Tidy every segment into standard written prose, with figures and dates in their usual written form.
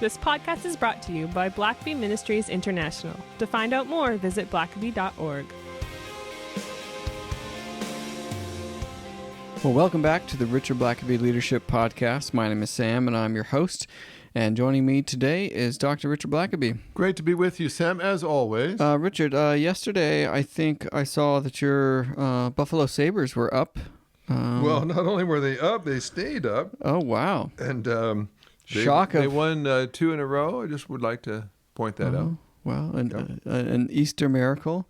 This podcast is brought to you by Blackaby Ministries International. To find out more, visit blackaby.org. Well, welcome back to the Richard Blackaby Leadership Podcast. My name is Sam, and I'm your host. And joining me today is Dr. Richard Blackaby. Great to be with you, Sam, as always. Richard, yesterday I think I saw that your Buffalo Sabres were up. Well, not only were they up, they stayed up. Oh, wow. And they won 2 in a row. I just would like to point that out. Well, an Easter miracle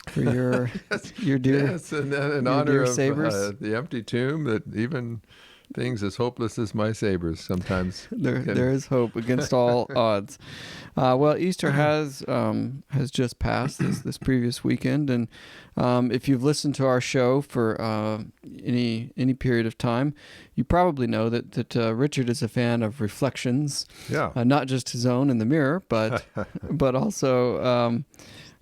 for your your dear yes, and in honor of Sabres. The empty tomb, that even things as hopeless as my Sabres sometimes there is hope against all odds. Well, Easter has just passed this previous weekend, and if you've listened to our show for any period of time, you probably know that Richard is a fan of reflections. Yeah. Not just his own in the mirror, but but also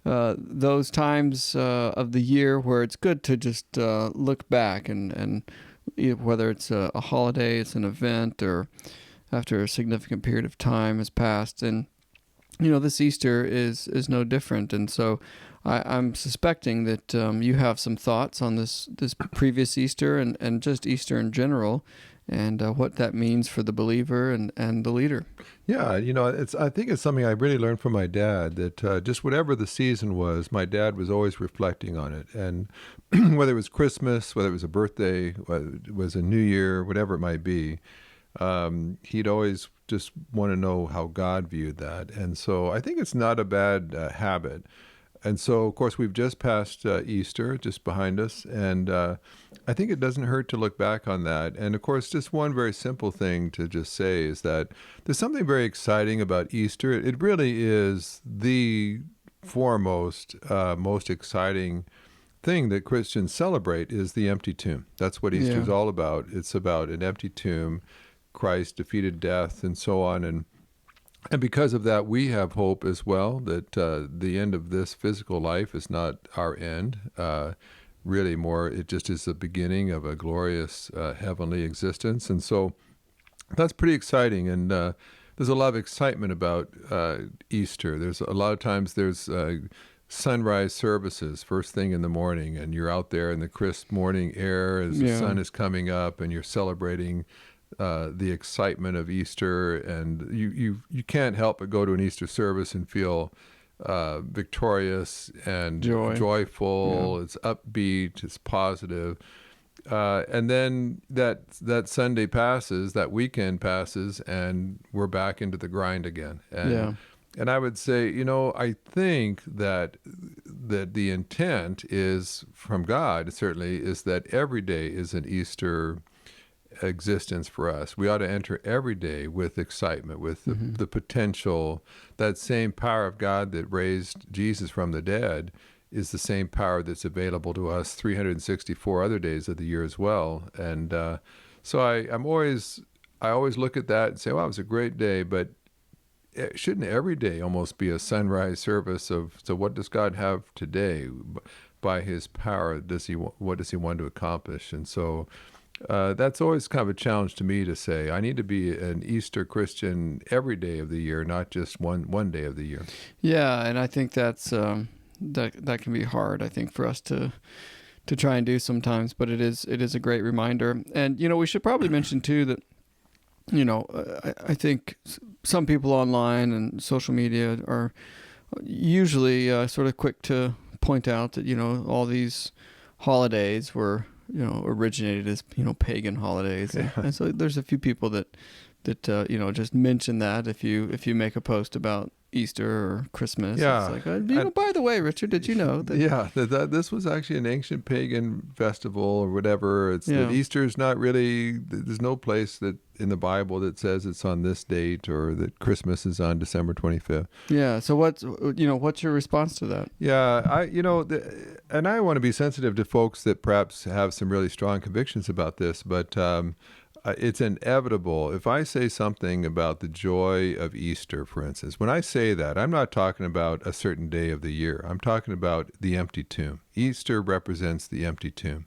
those times of the year where it's good to just look back and whether it's a holiday, it's an event, or after a significant period of time has passed. And, this Easter is no different. And so I'm suspecting that you have some thoughts on this previous Easter and just Easter in general, and what that means for the believer and the leader. Yeah, I think it's something I really learned from my dad, that just whatever the season was, my dad was always reflecting on it. And whether it was Christmas, whether it was a birthday, whether it was a New Year, whatever it might be, he'd always just want to know how God viewed that. And so I think it's not a bad habit. And so, of course, we've just passed Easter, just behind us, and I think it doesn't hurt to look back on that. And, of course, just one very simple thing to just say is that there's something very exciting about Easter. It really is the foremost, most exciting thing that Christians celebrate is the empty tomb. That's what Easter is all about. It's about an empty tomb, Christ defeated death, and so on. And because of that, we have hope as well, that the end of this physical life is not our end. Really more, it just is the beginning of a glorious heavenly existence. And so that's pretty exciting. And there's a lot of excitement about Easter. There's a lot of times there's sunrise services first thing in the morning, and you're out there in the crisp morning air as the sun is coming up, and you're celebrating the excitement of Easter, and you can't help but go to an Easter service and feel victorious and joyful. It's upbeat, it's positive, and then that Sunday passes, that weekend passes, and we're back into the grind again. And I would say, I think that the intent is from God, certainly, is that every day is an Easter existence for us. We ought to enter every day with excitement, with the potential. That same power of God that raised Jesus from the dead is the same power that's available to us 364 other days of the year as well. And so I always look at that and say, wow, it was a great day, but shouldn't every day almost be a sunrise service of, so what does God have today? By his power, what does he want to accomplish? And so that's always kind of a challenge to me to say, I need to be an Easter Christian every day of the year, not just one day of the year. Yeah, and I think that's that can be hard, I think, for us to try and do sometimes, but it is a great reminder. And, we should probably mention, too, that, I think some people online and social media are usually sort of quick to point out that, all these holidays were originated as, pagan holidays. And so there's a few people that just mention that if you make a post about Easter or Christmas. Yeah. It's like, by the way, Richard, did you know that? Yeah, that this was actually an ancient pagan festival or whatever. That Easter is not really, there's no place that in the Bible that says it's on this date, or that Christmas is on December 25th. Yeah. So what's your response to that? Yeah, and I want to be sensitive to folks that perhaps have some really strong convictions about this, but it's inevitable. If I say something about the joy of Easter, for instance, when I say that, I'm not talking about a certain day of the year. I'm talking about the empty tomb. Easter represents the empty tomb.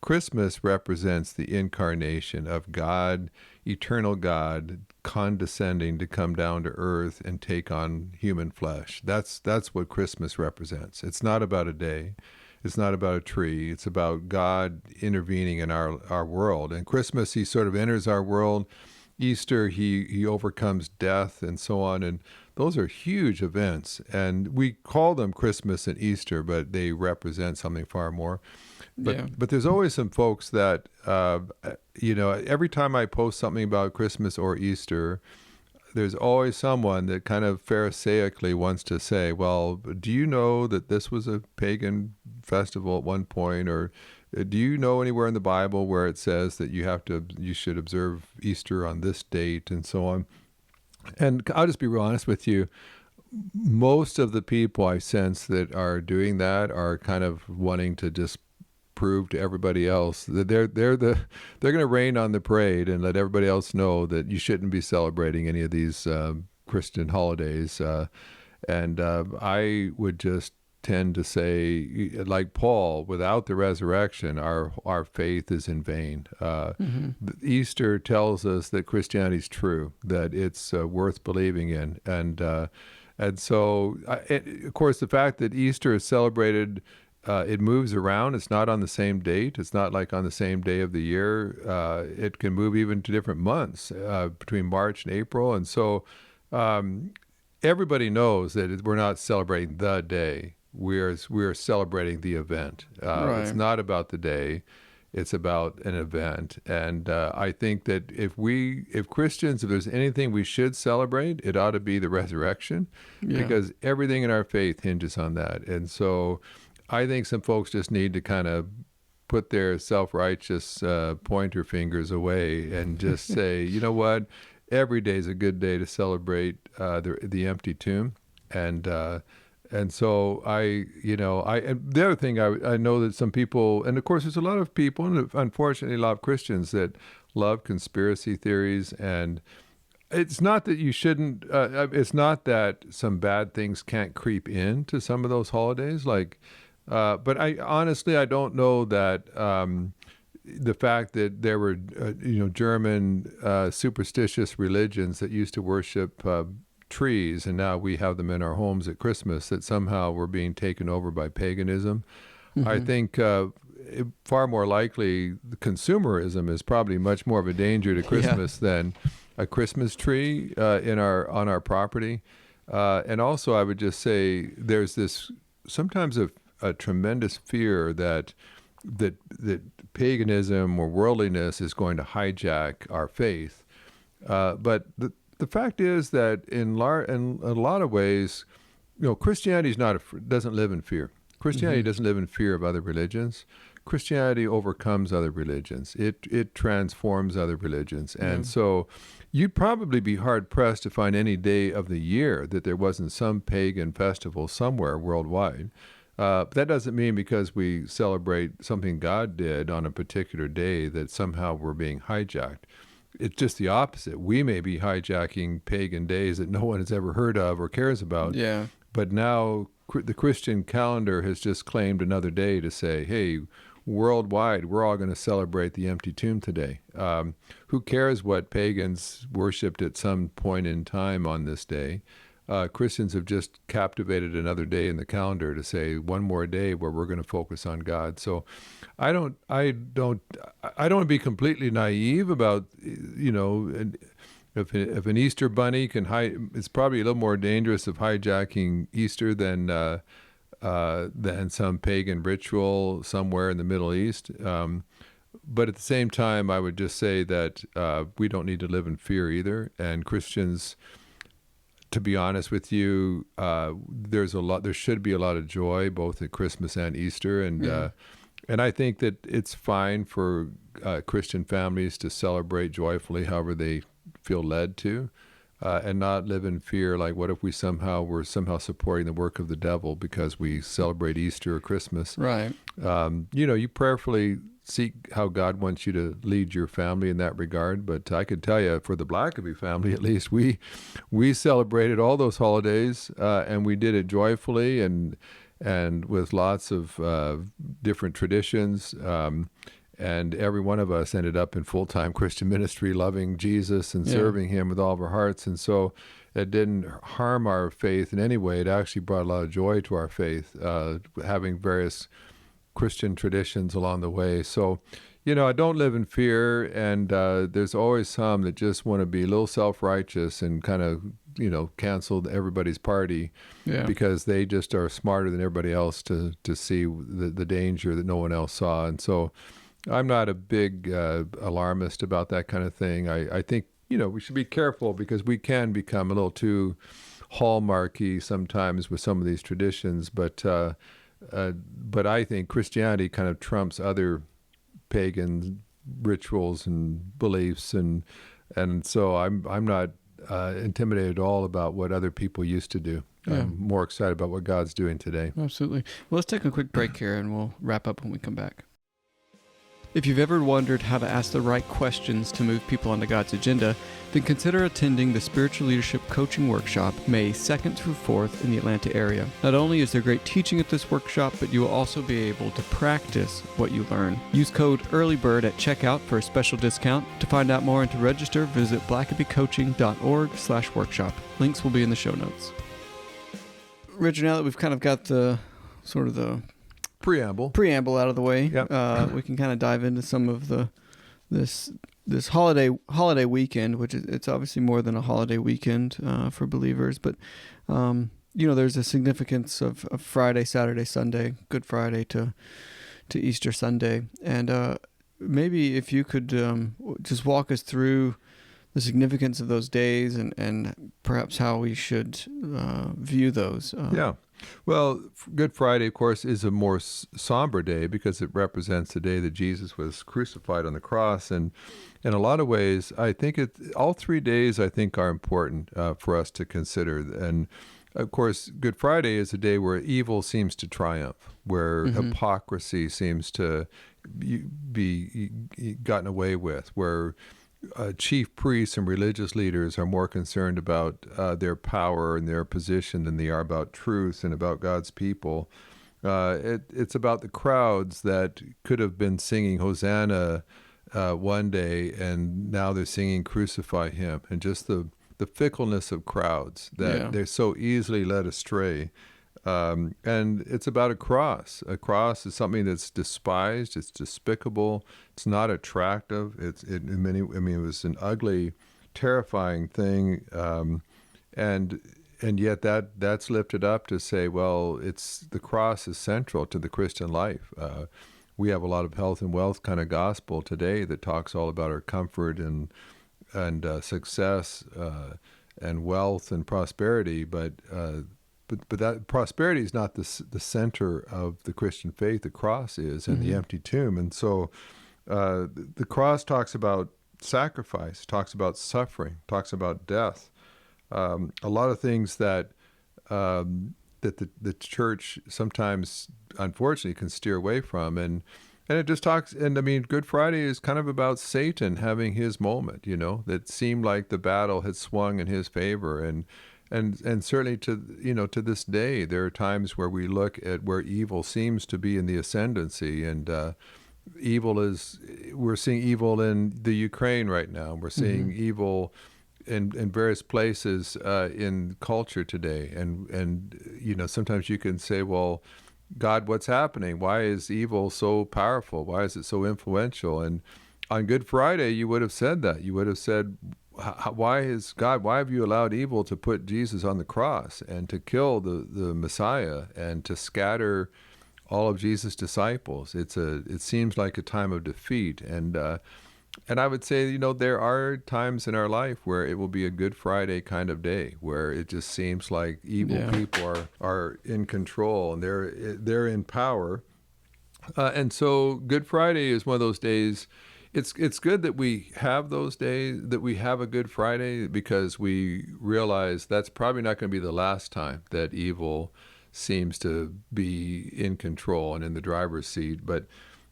Christmas represents the incarnation of God, eternal God, condescending to come down to earth and take on human flesh. That's what Christmas represents. It's not about a day. It's not about a tree. It's about God intervening in our world. And Christmas, he sort of enters our world. Easter, he overcomes death and so on. And those are huge events. And we call them Christmas and Easter, but they represent something far more. But there's always some folks that, every time I post something about Christmas or Easter, there's always someone that kind of pharisaically wants to say, well, do you know that this was a pagan festival at one point? Or do you know anywhere in the Bible where it says that you should observe Easter on this date and so on? And I'll just be real honest with you. Most of the people I sense that are doing that are kind of wanting to just prove to everybody else that they're going to rain on the parade and let everybody else know that you shouldn't be celebrating any of these Christian holidays. And I would just tend to say, like Paul, without the resurrection, our faith is in vain. Easter tells us that Christianity is true, that it's worth believing in, and so, of course, the fact that Easter is celebrated. It moves around. It's not on the same date. It's not like on the same day of the year. It can move even to different months between March and April. And so everybody knows that we're not celebrating the day. We're celebrating the event. Right. It's not about the day. It's about an event. And I think that if Christians, if there's anything we should celebrate, it ought to be the resurrection, because everything in our faith hinges on that. And so I think some folks just need to kind of put their self-righteous pointer fingers away and just say, you know what, every day is a good day to celebrate the empty tomb, and so and the other thing I know that some people, and of course there's a lot of people, and unfortunately a lot of Christians that love conspiracy theories, and it's not that you shouldn't. It's not that some bad things can't creep into some of those holidays, like. But I don't know that the fact that there were, German superstitious religions that used to worship trees, and now we have them in our homes at Christmas, that somehow we're being taken over by paganism. I think far more likely consumerism is probably much more of a danger to Christmas than a Christmas tree on our property. And also, I would just say there's this sometimes a tremendous fear that paganism or worldliness is going to hijack our faith. But the fact is that in a lot of ways, Christianity doesn't live in fear. Christianity doesn't live in fear of other religions. Christianity overcomes other religions. It transforms other religions. And so you'd probably be hard-pressed to find any day of the year that there wasn't some pagan festival somewhere worldwide. But that doesn't mean because we celebrate something God did on a particular day that somehow we're being hijacked. It's just the opposite. We may be hijacking pagan days that no one has ever heard of or cares about. Yeah. But now the Christian calendar has just claimed another day to say, hey, worldwide, we're all going to celebrate the empty tomb today. Who cares what pagans worshipped at some point in time on this day? Christians have just captivated another day in the calendar to say one more day where we're going to focus on God. So I don't want to be completely naive about, if an Easter bunny it's probably a little more dangerous of hijacking Easter than some pagan ritual somewhere in the Middle East. But at the same time, I would just say that we don't need to live in fear either. And Christians, to be honest with you, there should be a lot of joy both at Christmas and Easter, and I think that it's fine for Christian families to celebrate joyfully however they feel led to, and not live in fear. Like, what if we're somehow supporting the work of the devil because we celebrate Easter or Christmas? Right. You prayerfully seek how God wants you to lead your family in that regard. But I could tell you, for the Blackaby family, at least, we celebrated all those holidays, and we did it joyfully and with lots of different traditions. And every one of us ended up in full-time Christian ministry, loving Jesus and Yeah. serving him with all of our hearts. And so it didn't harm our faith in any way. It actually brought a lot of joy to our faith, having various Christian traditions along the way. So, I don't live in fear, and there's always some that just want to be a little self-righteous and kind of, cancel everybody's party Yeah. because they just are smarter than everybody else to see the danger that no one else saw. And so I'm not a big alarmist about that kind of thing. I think, we should be careful because we can become a little too hallmarky sometimes with some of these traditions. But I think Christianity kind of trumps other pagan rituals and beliefs, and so I'm not intimidated at all about what other people used to do. Yeah. I'm more excited about what God's doing today. Absolutely. Well, let's take a quick break here and we'll wrap up when we come back. If you've ever wondered how to ask the right questions to move people onto God's agenda, then consider attending the Spiritual Leadership Coaching Workshop May 2nd through 4th in the Atlanta area. Not only is there great teaching at this workshop, but you will also be able to practice what you learn. Use code EARLYBIRD at checkout for a special discount. To find out more and to register, visit blackabycoaching.org/workshop. Links will be in the show notes. Richard, now that we've kind of got the sort of the preamble out of the way, Yep. We can kind of dive into some of this holiday weekend, which is, it's obviously more than a holiday weekend for believers, but there's a significance of Friday, Saturday, Sunday, Good Friday to Easter Sunday, and maybe if you could just walk us through the significance of those days and perhaps how we should view those. Yeah. Well, Good Friday, of course, is a more somber day because it represents the day that Jesus was crucified on the cross. And in a lot of ways, I think all 3 days, I think, are important for us to consider. And, of course, Good Friday is a day where evil seems to triumph, where hypocrisy seems to be gotten away with, where chief priests and religious leaders are more concerned about their power and their position than they are about truth and about God's people. It's about the crowds that could have been singing Hosanna one day, and now they're singing Crucify Him, and just the fickleness of crowds that they're so easily led astray. And it's about a cross. A cross is something that's despised. It's despicable. It's not attractive. It was an ugly, terrifying thing. And yet that's lifted up to say, well, the cross is central to the Christian life. We have a lot of health and wealth kind of gospel today that talks all about our comfort and success and wealth and prosperity, but that prosperity is not the center of the Christian faith. The cross is, and the empty tomb. And so the cross talks about sacrifice, talks about suffering, talks about death. A lot of things that the church sometimes, unfortunately, can steer away from. And it just talks, and I mean, Good Friday is kind of about Satan having his moment, that seemed like the battle had swung in his favor. And certainly to this day, there are times where we look at where evil seems to be in the ascendancy, and we're seeing evil in the Ukraine right now. We're seeing evil in various places in culture today, and sometimes you can say, well, God, what's happening? Why is evil so powerful? Why is it so influential? And on Good Friday, you would have said that. You would have said, why have you allowed evil to put Jesus on the cross and to kill the Messiah and to scatter all of Jesus' disciples? It seems like a time of defeat. And I would say, there are times in our life where it will be a Good Friday kind of day, where it just seems like evil people are in control and they're in power. And so Good Friday is one of those days. It's good that we have those days, that we have a Good Friday, because we realize that's probably not going to be the last time that evil seems to be in control and in the driver's seat. But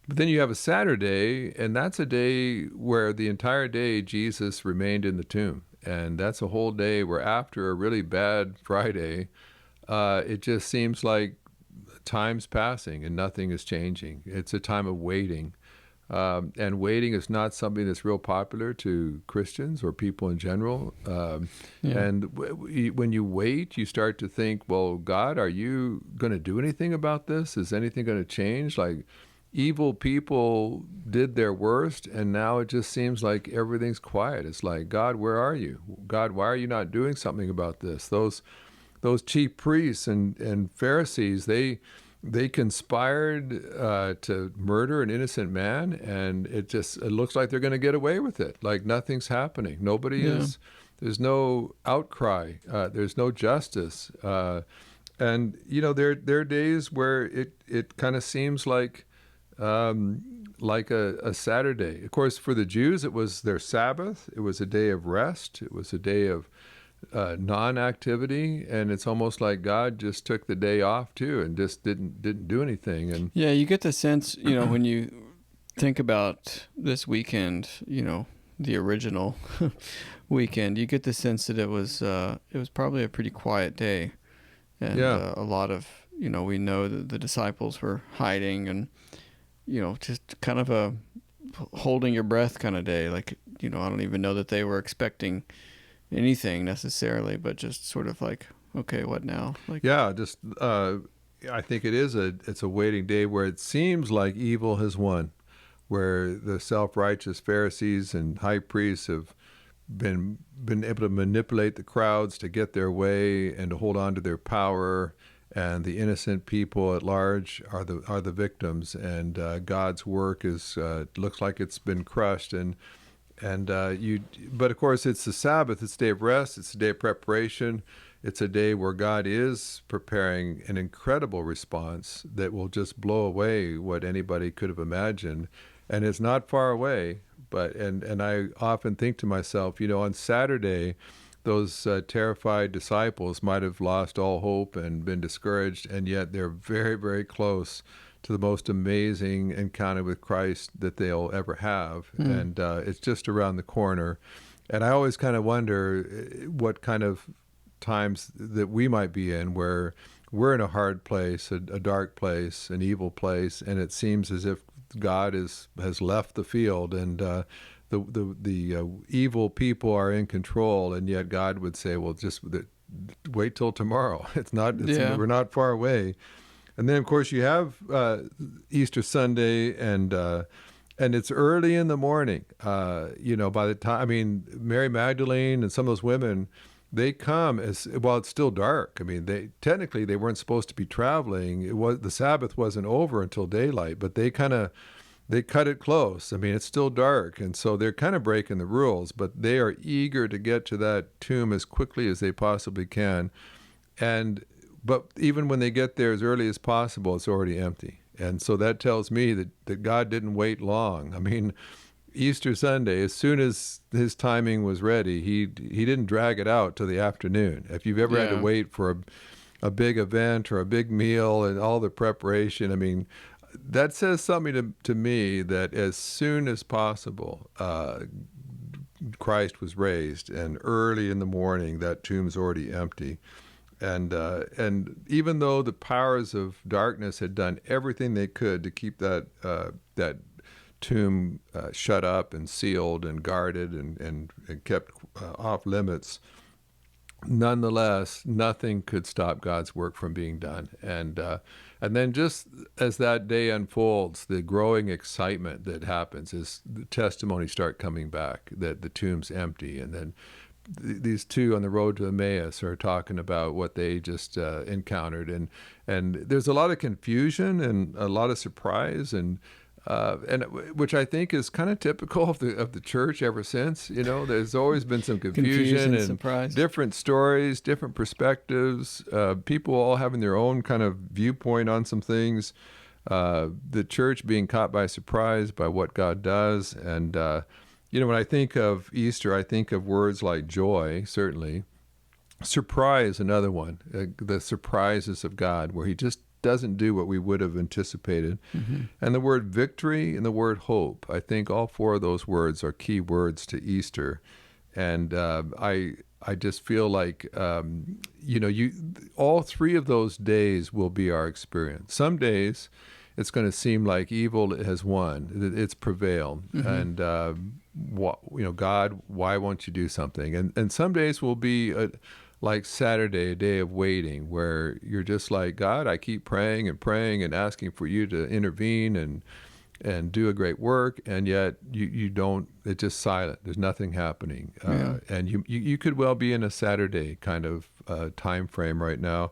then you have a Saturday, and that's a day where the entire day Jesus remained in the tomb. And that's a whole day where, after a really bad Friday, it just seems like time's passing and nothing is changing. It's a time of waiting. And waiting is not something that's real popular to Christians or people in general. And when you wait, you start to think, well, God, are you going to do anything about this? Is anything going to change? Like, evil people did their worst, and now it just seems like everything's quiet. It's like, God, where are you? God, why are you not doing something about this? Those chief priests and Pharisees, they conspired to murder an innocent man, and it looks like they're going to get away with it. Like nothing's happening. There's no outcry. There's no justice. And there are days where it kind of seems like a Saturday. Of course, for the Jews, it was their Sabbath. It was a day of rest. It was a day of non-activity, and it's almost like God just took the day off too, and just didn't do anything. And yeah, you get the sense, when you think about this weekend, the original weekend, you get the sense that it was probably a pretty quiet day, and a lot of we know that the disciples were hiding and just kind of a holding your breath kind of day. Like, I don't even know that they were expecting anything necessarily, but just sort of like, okay, what now? Like, I think it's a waiting day where it seems like evil has won, where the self-righteous Pharisees and high priests have been able to manipulate the crowds to get their way and to hold on to their power, and the innocent people at large are the victims, and God's work looks like it's been crushed. But of course, it's the Sabbath. It's a day of rest. It's a day of preparation. It's a day where God is preparing an incredible response that will just blow away what anybody could have imagined, and it's not far away. But I often think to myself, on Saturday, those terrified disciples might have lost all hope and been discouraged, and yet they're very, very close to the most amazing encounter with Christ that they'll ever have. And it's just around the corner. And I always kind of wonder what kind of times that we might be in, where we're in a hard place, a dark place, an evil place, and it seems as if God has left the field, and the evil people are in control, and yet God would say, well, just wait till tomorrow. We're not far away. And then, of course, you have Easter Sunday, and it's early in the morning. By the time, Mary Magdalene and some of those women, they come while it's still dark. Technically they weren't supposed to be traveling. The Sabbath wasn't over until daylight, but they cut it close. It's still dark, and so they're kind of breaking the rules, but they are eager to get to that tomb as quickly as they possibly can. But even when they get there as early as possible, it's already empty. And so that tells me that God didn't wait long. Easter Sunday, as soon as his timing was ready, he didn't drag it out till the afternoon. If you've ever had to wait for a big event or a big meal and all the preparation, that says something to me that as soon as possible, Christ was raised, and early in the morning, that tomb's already empty. And even though the powers of darkness had done everything they could to keep that tomb shut up and sealed and guarded and kept off limits, nonetheless, nothing could stop God's work from being done. And then just as that day unfolds, the growing excitement that happens as the testimonies start coming back that the tomb's empty, and then these two on the road to Emmaus are talking about what they just encountered, and there's a lot of confusion and a lot of surprise, and which I think is kind of typical of the church ever since. There's always been some confusion and surprise, different stories, different perspectives, people all having their own kind of viewpoint on some things. The church being caught by surprise by what God does, and when I think of Easter, I think of words like joy, certainly. Surprise, another one. The surprises of God, where he just doesn't do what we would have anticipated. Mm-hmm. And the word victory and the word hope. I think all four of those words are key words to Easter. And I just feel like, all three of those days will be our experience. Some days it's going to seem like evil has won. It's prevailed. And, God, why won't you do something? And some days will be like Saturday, a day of waiting, where you're just like, God, I keep praying and asking for you to intervene and do a great work, and yet you don't. It's just silent. There's nothing happening, and you could well be in a Saturday kind of time frame right now,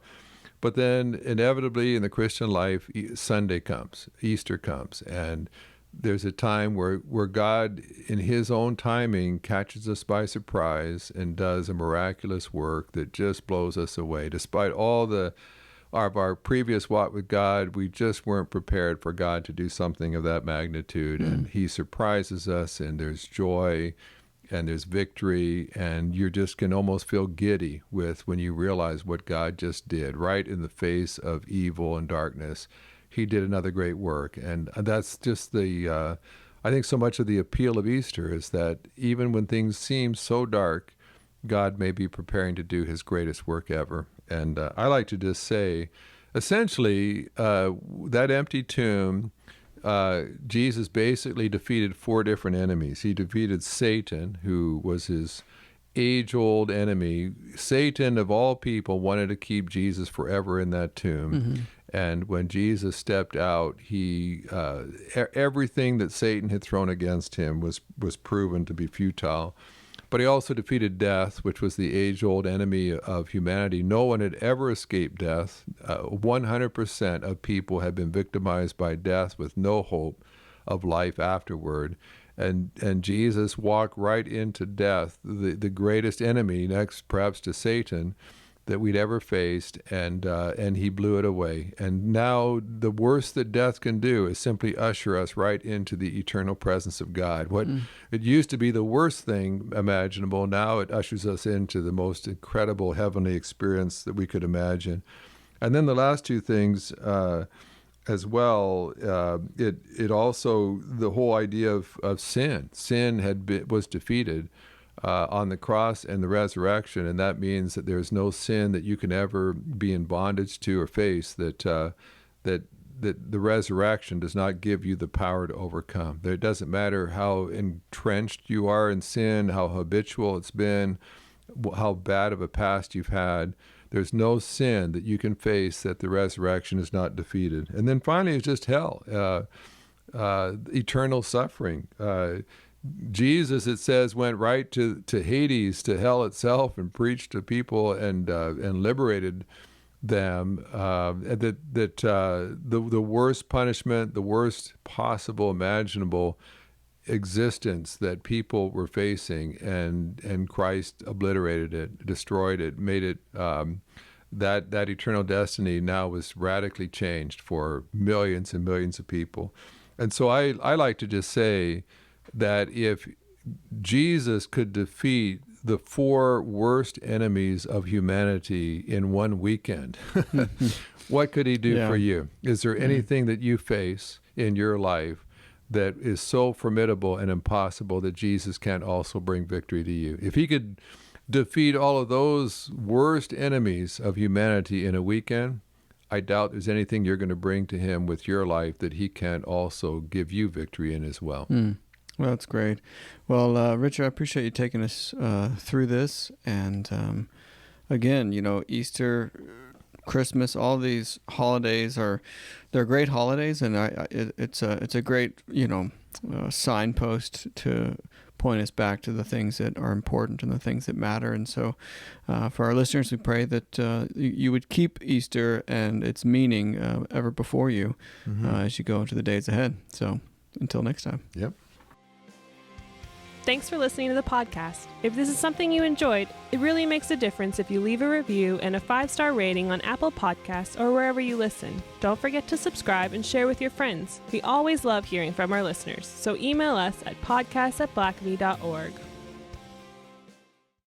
but then inevitably in the Christian life, Sunday comes, Easter comes, and there's a time where God, in His own timing, catches us by surprise and does a miraculous work that just blows us away. Despite all of our previous walk with God, we just weren't prepared for God to do something of that magnitude. And He surprises us, and there's joy, and there's victory, and you just can almost feel giddy when you realize what God just did right in the face of evil and darkness. He did another great work. And that's just I think so much of the appeal of Easter is that even when things seem so dark, God may be preparing to do His greatest work ever. And I like to just say, essentially, that empty tomb, Jesus basically defeated 4 different enemies. He defeated Satan, who was his age-old enemy. Satan, of all people, wanted to keep Jesus forever in that tomb. And when Jesus stepped out, everything that Satan had thrown against him was proven to be futile. But he also defeated death, which was the age-old enemy of humanity. No one had ever escaped death. 100% of people had been victimized by death with no hope of life afterward. And Jesus walked right into death, the greatest enemy, next perhaps to Satan, that we'd ever faced, and He blew it away. And now the worst that death can do is simply usher us right into the eternal presence of God. What it used to be the worst thing imaginable, now it ushers us into the most incredible heavenly experience that we could imagine. And then the last 2 things as well, it also, the whole idea of sin. Sin was defeated on the cross and the resurrection, and that means that there's no sin that you can ever be in bondage to or face that the resurrection does not give you the power to overcome. It doesn't matter how entrenched you are in sin, how habitual it's been, how bad of a past you've had. There's no sin that you can face that the resurrection is not defeated. And then finally, it's just hell, eternal suffering. Jesus, it says, went right to Hades, to hell itself, and preached to people and liberated them. The worst punishment, the worst possible imaginable existence that people were facing, and Christ obliterated it, destroyed it, made it. That eternal destiny now was radically changed for millions and millions of people. And so I like to just say that if Jesus could defeat the 4 worst enemies of humanity in one weekend, what could He do for you? Is there anything that you face in your life that is so formidable and impossible that Jesus can't also bring victory to you? If He could defeat all of those worst enemies of humanity in a weekend, I doubt there's anything you're going to bring to Him with your life that He can't also give you victory in as well. Well, that's great. Well, Richard, I appreciate you taking us through this. And again, Easter, Christmas, all these holidays they're great holidays, and it's a great signpost to point us back to the things that are important and the things that matter. And so, for our listeners, we pray that you would keep Easter and its meaning ever before you as you go into the days ahead. So, until next time. Yep. Thanks for listening to the podcast. If this is something you enjoyed, it really makes a difference if you leave a review and a 5-star rating on Apple Podcasts or wherever you listen. Don't forget to subscribe and share with your friends. We always love hearing from our listeners, so email us at podcast@blackaby.org.